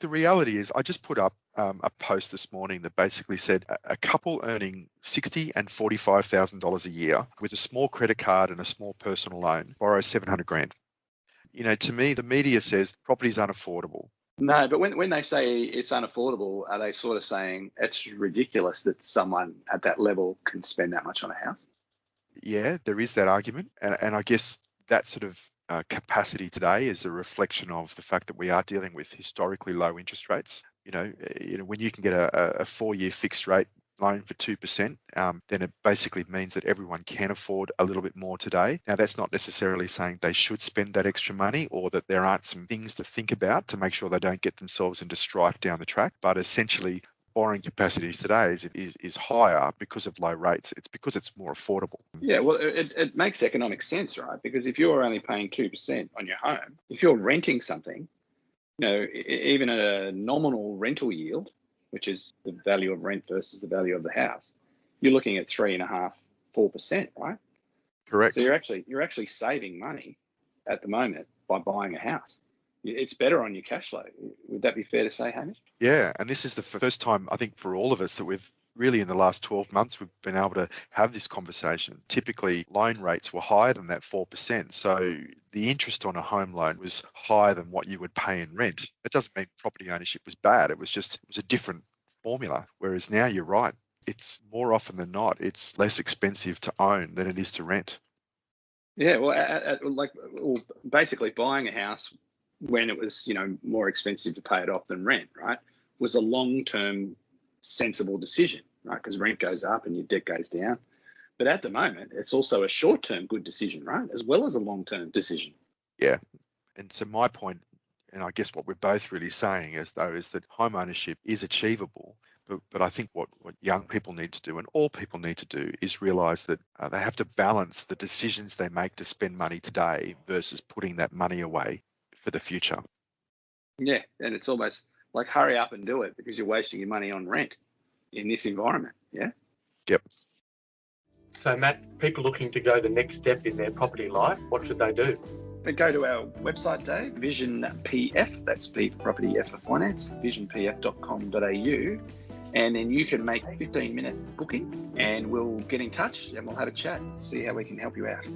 The reality is, I just put up a post this morning that basically said a couple earning $60,000 and $45,000 a year with a small credit card and a small personal loan borrow $700,000. To me, the media says property's unaffordable. No, but when they say it's unaffordable, are they sort of saying it's ridiculous that someone at that level can spend that much on a house? Yeah, there is that argument. And I guess that sort of capacity today is a reflection of the fact that we are dealing with historically low interest rates. When you can get a 4-year fixed rate loan for 2%, then it basically means that everyone can afford a little bit more today. Now, that's not necessarily saying they should spend that extra money or that there aren't some things to think about to make sure they don't get themselves into strife down the track. But essentially, borrowing capacity today is higher because of low rates. It's because it's more affordable. Yeah, well, it makes economic sense, right? Because if you're only paying 2% on your home, if you're renting something, even a nominal rental yield, which is the value of rent versus the value of the house, you're looking at 3.5%, 4%, right? Correct. So you're actually saving money at the moment by buying a house. It's better on your cash flow. Would that be fair to say, Hamish? Yeah, and this is the first time, I think, for all of us that we've really in the last 12 months, we've been able to have this conversation. Typically, loan rates were higher than that 4%. So the interest on a home loan was higher than what you would pay in rent. It doesn't mean property ownership was bad. It was a different formula. Whereas now you're right. It's more often than not, it's less expensive to own than it is to rent. Yeah, well, basically buying a house when it was, more expensive to pay it off than rent, right, was a long-term sensible decision, right? Because rent goes up and your debt goes down. But at the moment, it's also a short-term good decision, right, as well as a long-term decision. Yeah. And so my point, and I guess what we're both really saying is that home ownership is achievable. But I think what young people need to do, and all people need to do, is realise that they have to balance the decisions they make to spend money today versus putting that money away for the future. Yeah, and it's almost like hurry up and do it because you're wasting your money on rent in this environment. Yeah. Yep. So Matt, people looking to go the next step in their property life, what should they do? But go to our website, Dave, Vision PF, that's P for property, F for finance, visionpf.com.au, and then you can make a 15-minute booking and we'll get in touch and we'll have a chat, see how we can help you out.